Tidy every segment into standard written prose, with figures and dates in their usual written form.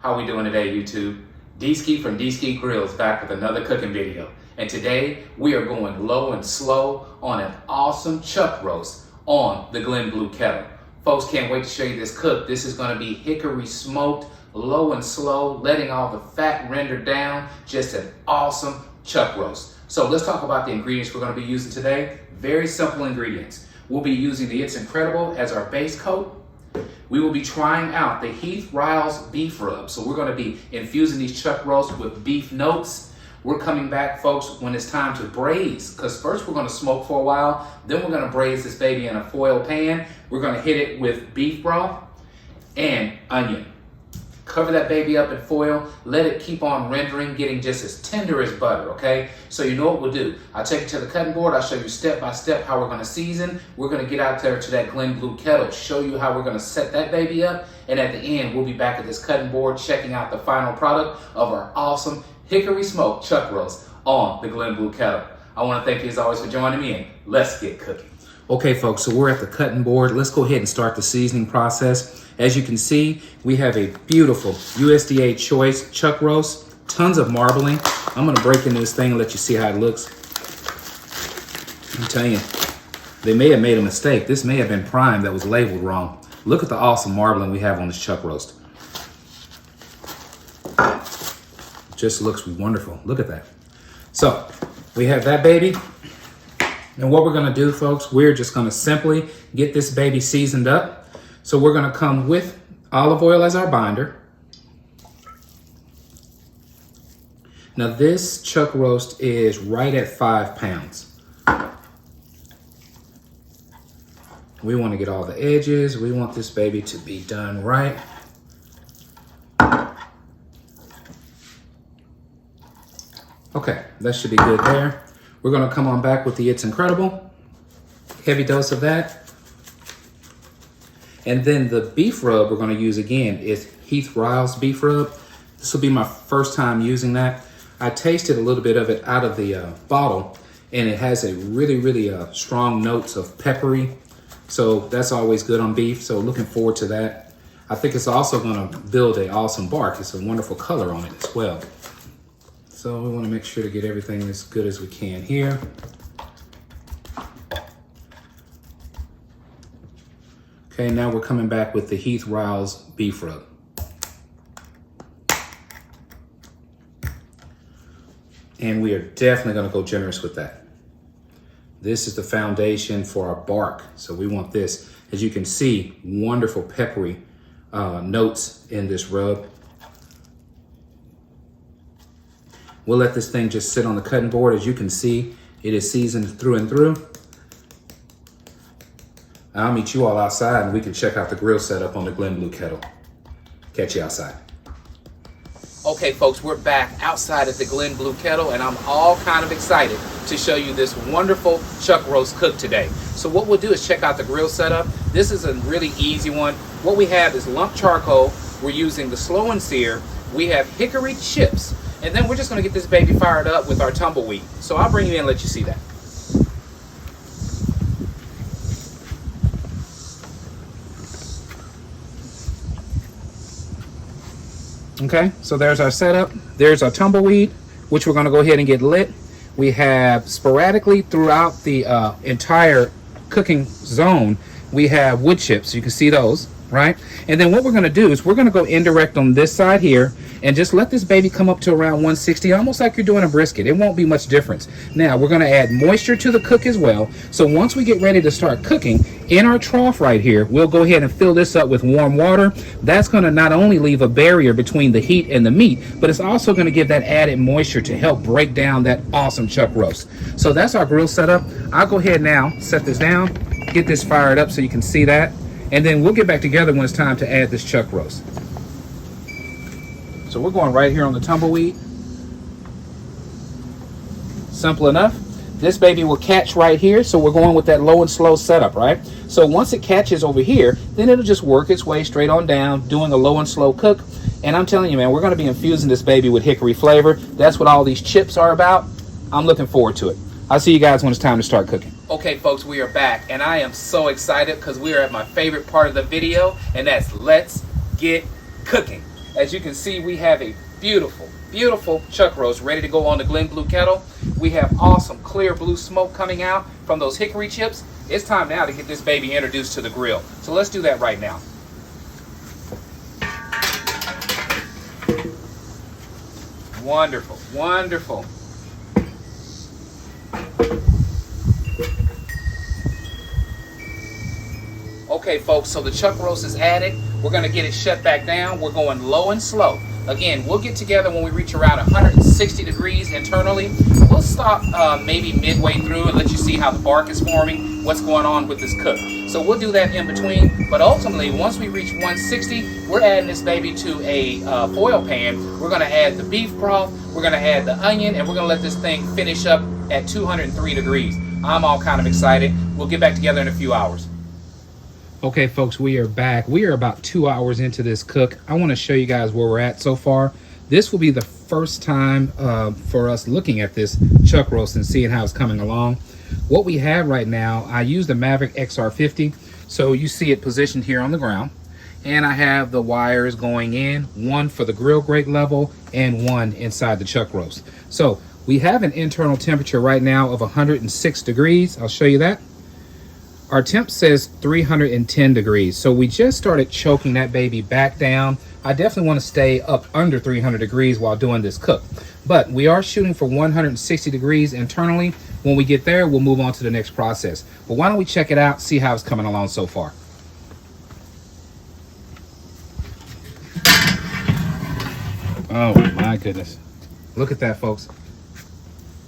How we doing today, YouTube? D-Ski from D-Ski Grillz back with another cooking video. And today we are going low and slow on an awesome chuck roast on the Glen Blue Kettle. Folks, can't wait to show you this cook. This is gonna be hickory smoked, low and slow, letting all the fat render down. Just an awesome chuck roast. So let's talk about the ingredients we're gonna be using today. Very simple ingredients. We'll be using the It's Incredible as our base coat. We will be trying out the Grillz beef rub. So we're gonna be infusing these chuck roasts with beef notes. We're coming back, folks, when it's time to braise, because first we're gonna smoke for a while, then we're gonna braise this baby in a foil pan. We're gonna hit it with beef broth and onion. Cover that baby up in foil, let it keep on rendering, getting just as tender as butter, okay? So you know what we'll do. I'll take it to the cutting board, I'll show you step by step how we're gonna season. We're gonna get out there to that Glen Blue Kettle, show you how we're gonna set that baby up, and at the end, we'll be back at this cutting board, checking out the final product of our awesome hickory smoked chuck roast on the Glen Blue Kettle. I wanna thank you as always for joining me, and let's get cooking. Okay, folks, so we're at the cutting board. Let's go ahead and start the seasoning process. As you can see, we have a beautiful USDA choice chuck roast, tons of marbling. I'm gonna break into this thing and let you see how it looks. I'm telling you, they may have made a mistake. This may have been prime that was labeled wrong. Look at the awesome marbling we have on this chuck roast. Just looks wonderful. Look at that. So we have that baby. And what we're gonna do, folks, we're just gonna simply get this baby seasoned up. So we're gonna come with olive oil as our binder. Now this chuck roast is right at 5 pounds. We wanna get all the edges. We want this baby to be done right. Okay, that should be good there. We're gonna come on back with the It's Incredible. Heavy dose of that. And then the beef rub we're gonna use again is Grillz beef rub. This will be my first time using that. I tasted a little bit of it out of the bottle, and it has a really strong notes of peppery. So that's always good on beef, so looking forward to that. I think it's also gonna build an awesome bark. It's a wonderful color on it as well. So we wanna make sure to get everything as good as we can here. Okay, now we're coming back with the Grillz beef rub. And we are definitely gonna go generous with that. This is the foundation for our bark. So we want this, as you can see, wonderful peppery notes in this rub. We'll let this thing just sit on the cutting board. As you can see, it is seasoned through and through. I'll meet you all outside and we can check out the grill setup on the Glen Blue Kettle. Catch you outside. Okay, folks, we're back outside at the Glen Blue Kettle, and I'm all kind of excited to show you this wonderful chuck roast cook today. So what we'll do is check out the grill setup. This is a really easy one. What we have is lump charcoal. We're using the slow and sear. We have hickory chips. And then we're just gonna get this baby fired up with our tumbleweed. So I'll bring you in and let you see that. Okay, so there's our setup. There's our tumbleweed, which we're gonna go ahead and get lit. We have sporadically throughout the entire cooking zone, we have wood chips. You can see those, right? And then what we're gonna do is we're gonna go indirect on this side here and just let this baby come up to around 160, almost like you're doing a brisket. It won't be much difference. Now, we're gonna add moisture to the cook as well. So once we get ready to start cooking, in our trough right here, we'll go ahead and fill this up with warm water. That's gonna not only leave a barrier between the heat and the meat, but it's also gonna give that added moisture to help break down that awesome chuck roast. So that's our grill setup. I'll go ahead now, set this down, get this fired up so you can see that. And then we'll get back together when it's time to add this chuck roast. So we're going right here on the tumbleweed. Simple enough. This baby will catch right here, so we're going with that low and slow setup, right? So once it catches over here, then it'll just work its way straight on down, doing a low and slow cook. And I'm telling you, man, we're gonna be infusing this baby with hickory flavor. That's what all these chips are about. I'm looking forward to it. I'll see you guys when it's time to start cooking. Okay, folks, we are back, and I am so excited because we are at my favorite part of the video, and that's let's get cooking. As you can see, we have a beautiful, beautiful chuck roast ready to go on the Glen Blue Kettle. We have awesome clear blue smoke coming out from those hickory chips. It's time now to get this baby introduced to the grill. So let's do that right now. Wonderful, wonderful. Okay, folks, so the chuck roast is added. We're gonna get it shut back down. We're going low and slow. Again, we'll get together when we reach around 160 degrees internally. We'll stop maybe midway through and let you see how the bark is forming, what's going on with this cook. So we'll do that in between, but ultimately, once we reach 160, we're adding this baby to a foil pan. We're gonna add the beef broth, we're gonna add the onion, and we're gonna let this thing finish up at 203 degrees. I'm all kind of excited. We'll get back together in a few hours. Okay, folks, we are back. We are about 2 hours into this cook. I want to show you guys where we're at so far. This will be the first time for us looking at this chuck roast and seeing how it's coming along. What we have right now, I use the Maverick XR50, so you see it positioned here on the ground. And I have the wires going in, one for the grill grate level and one inside the chuck roast. So we have an internal temperature right now of 106 degrees. I'll show you that. Our temp says 310 degrees, so we just started choking that baby back down. I definitely want to stay up under 300 degrees while doing this cook, but we are shooting for 160 degrees internally. When we get there, we'll move on to the next process. But why don't we check it out, see how it's coming along so far. Oh my goodness. Look at that, folks.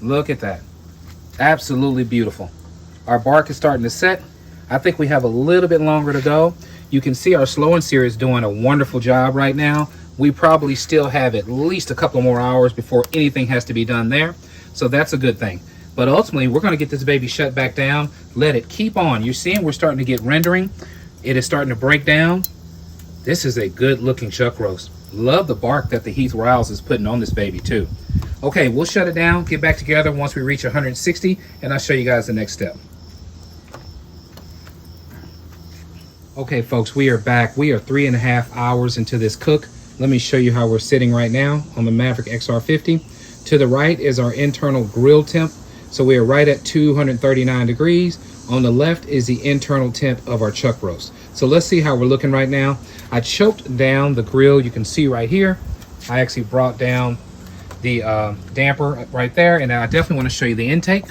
Look at that. Absolutely beautiful. Our bark is starting to set. I think we have a little bit longer to go. You can see our slow and sear is doing a wonderful job right now. We probably still have at least a couple more hours before anything has to be done there. So that's a good thing. But ultimately, we're going to get this baby shut back down. Let it keep on. You're seeing we're starting to get rendering. It is starting to break down. This is a good looking chuck roast. Love the bark that the Heath Riles is putting on this baby too. Okay, we'll shut it down, get back together once we reach 160, and I'll show you guys the next step. Okay, folks, we are back. We are 3.5 hours into this cook. Let me show you how we're sitting right now on the Maverick XR50. To the right is our internal grill temp. So we are right at 239 degrees. On the left is the internal temp of our chuck roast. So let's see how we're looking right now. I choked down the grill. You can see right here. I actually brought down the damper right there, and I definitely want to show you the intake.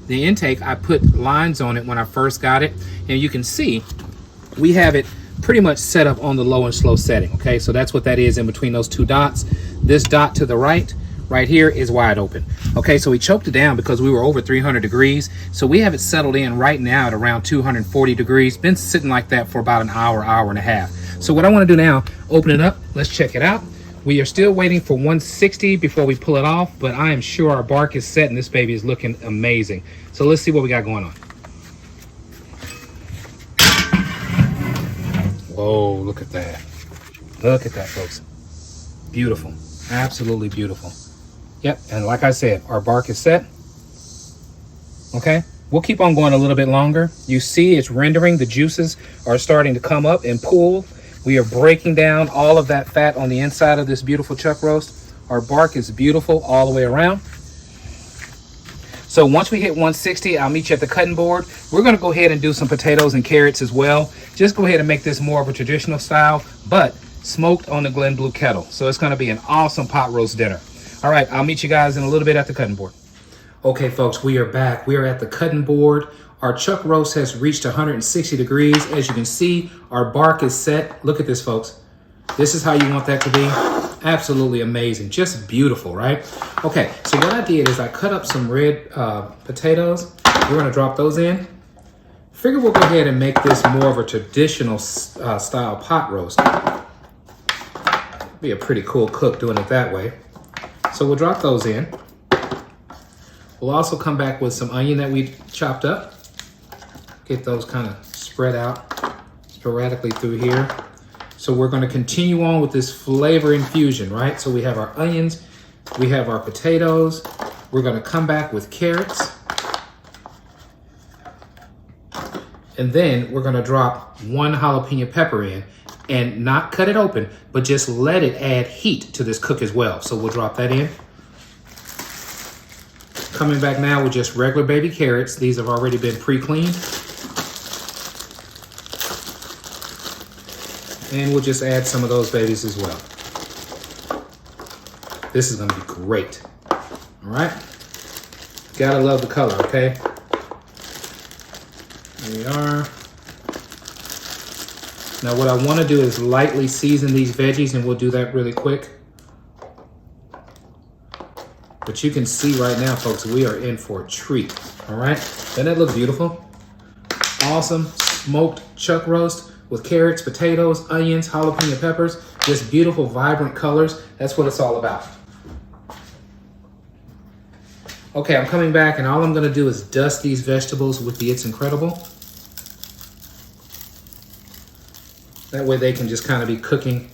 The intake, I put lines on it when I first got it, and you can see we have it pretty much set up on the low and slow setting. Okay, so that's what that is in between those two dots. This dot to the right here is wide open. Okay, so we choked it down because we were over 300 degrees. So we have it settled in right now at around 240 degrees. Been sitting like that for about an hour, hour and a half. So what I want to do now, open it up. Let's check it out. We are still waiting for 160 before we pull it off, but I am sure our bark is set and this baby is looking amazing. So let's see what we got going on. Whoa, look at that. Look at that, folks. Beautiful. Absolutely beautiful. Yep, and like I said, our bark is set. Okay, we'll keep on going a little bit longer. You see it's rendering. The juices are starting to come up and pool. We are breaking down all of that fat on the inside of this beautiful chuck roast. Our bark is beautiful all the way around. So once we hit 160, I'll meet you at the cutting board. We're gonna go ahead and do some potatoes and carrots as well. Just go ahead and make this more of a traditional style, but smoked on the Glen Blue Kettle. So it's gonna be an awesome pot roast dinner. All right, I'll meet you guys in a little bit at the cutting board. Okay, folks, we are back. We are at the cutting board. Our chuck roast has reached 160 degrees. As you can see, our bark is set. Look at this, folks. This is how you want that to be. Absolutely amazing. Just beautiful, right? Okay, so what I did is I cut up some red potatoes. We're gonna drop those in. Figure we'll go ahead and make this more of a traditional style pot roast. Be a pretty cool cook doing it that way. So we'll drop those in. We'll also come back with some onion that we chopped up. Get those kind of spread out sporadically through here. So we're going to continue on with this flavor infusion, right? So we have our onions, we have our potatoes. We're going to come back with carrots. And then we're going to drop one jalapeno pepper in. and not cut it open, but just let it add heat to this cook as well. So we'll drop that in. Coming back now with just regular baby carrots. These have already been pre-cleaned. And we'll just add some of those babies as well. This is gonna be great. All right? Gotta love the color, okay? Here we are. Now what I wanna do is lightly season these veggies, and we'll do that really quick. But you can see right now, folks, we are in for a treat, all right? Doesn't that look beautiful? Awesome smoked chuck roast with carrots, potatoes, onions, jalapeno peppers, just beautiful, vibrant colors. That's what it's all about. Okay, I'm coming back, and all I'm gonna do is dust these vegetables with the It's Incredible. That way they can just kind of be cooking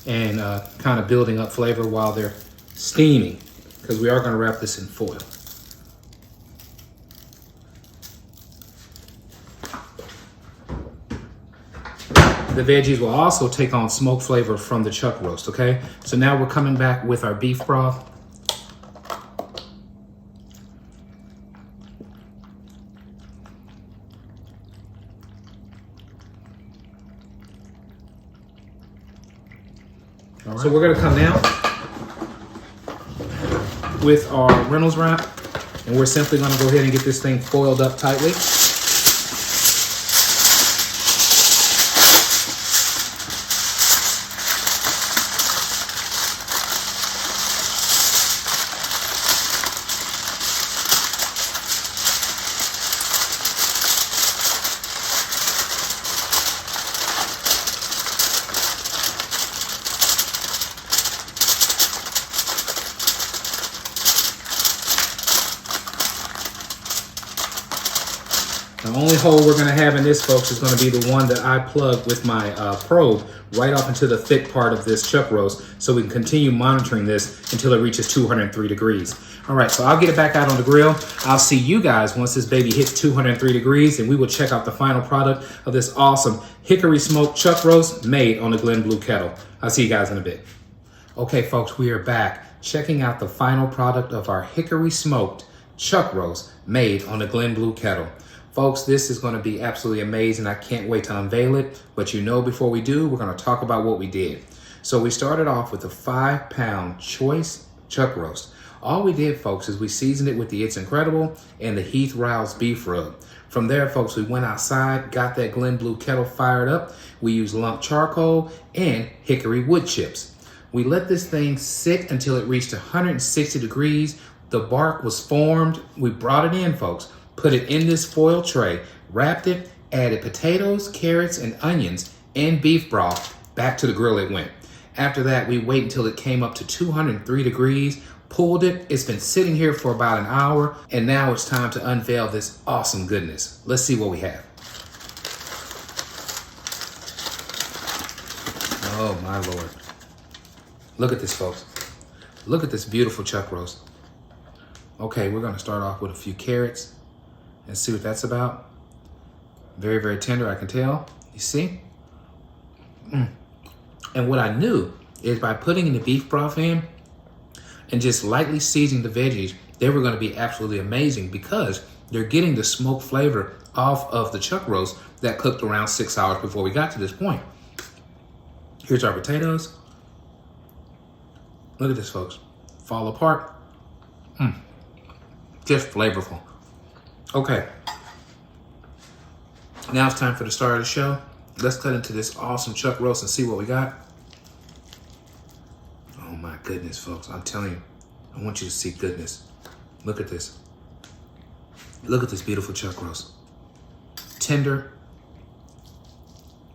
and kind of building up flavor while they're steaming, because we are gonna wrap this in foil. The veggies will also take on smoke flavor from the chuck roast, okay? So now we're coming back with our beef broth. All right. So we're gonna come now with our Reynolds wrap, and we're simply gonna go ahead and get this thing foiled up tightly. The only hole we're gonna have in this, folks, is gonna be the one that I plug with my probe right off into the thick part of this chuck roast, so we can continue monitoring this until it reaches 203 degrees. All right, so I'll get it back out on the grill. I'll see you guys once this baby hits 203 degrees, and we will check out the final product of this awesome hickory smoked chuck roast made on the Glen Blue Kettle. I'll see you guys in a bit. Okay, folks, we are back checking out the final product of our hickory smoked chuck roast made on the Glen Blue Kettle. Folks, this is gonna be absolutely amazing. I can't wait to unveil it, but you know, before we do, we're gonna talk about what we did. So we started off with a 5-pound choice chuck roast. All we did, folks, is we seasoned it with the It's Incredible and the Heath Rouse beef rub. From there, folks, we went outside, got that Glen Blue Kettle fired up. We used lump charcoal and hickory wood chips. We let this thing sit until it reached 160 degrees. The bark was formed. We brought it in, folks. Put it in this foil tray, wrapped it, added potatoes, carrots, and onions, and beef broth. Back to the grill it went. After that, we wait until it came up to 203 degrees, pulled it. It's been sitting here for about an hour, and now it's time to unveil this awesome goodness. Let's see what we have. Oh my Lord. Look at this, folks. Look at this beautiful chuck roast. Okay, we're gonna start off with a few carrots and see what that's about. Very, very tender, I can tell. You see? And what I knew is by putting the beef broth in and just lightly seasoning the veggies, they were gonna be absolutely amazing because they're getting the smoke flavor off of the chuck roast that cooked around 6 hours before we got to this point. Here's our potatoes. Look at this, folks. Fall apart. Just flavorful. Okay, now it's time for the star of the show. Let's cut into this awesome chuck roast and see what we got. Oh my goodness, folks, I'm telling you, I want you to see goodness. Look at this. Look at this beautiful chuck roast. Tender.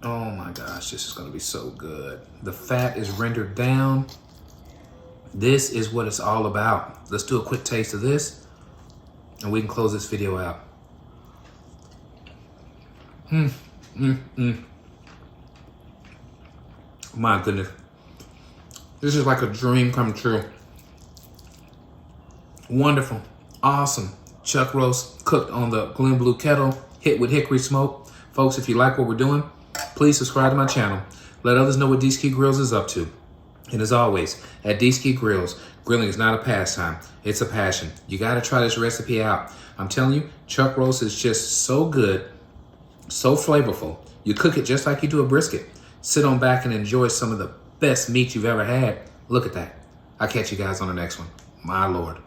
Oh my gosh, this is gonna be so good. The fat is rendered down. This is what it's all about. Let's do a quick taste of this, and we can close this video out. My goodness. This is like a dream come true. Wonderful, awesome chuck roast cooked on the Glen Blue Kettle, hit with hickory smoke. Folks, if you like what we're doing, please subscribe to my channel. Let others know what D-Ski Grillz is up to. And as always, at D-Ski Grillz, grilling is not a pastime, it's a passion. You gotta try this recipe out. I'm telling you, chuck roast is just so good, so flavorful. You cook it just like you do a brisket. Sit on back and enjoy some of the best meat you've ever had. Look at that. I'll catch you guys on the next one. My Lord.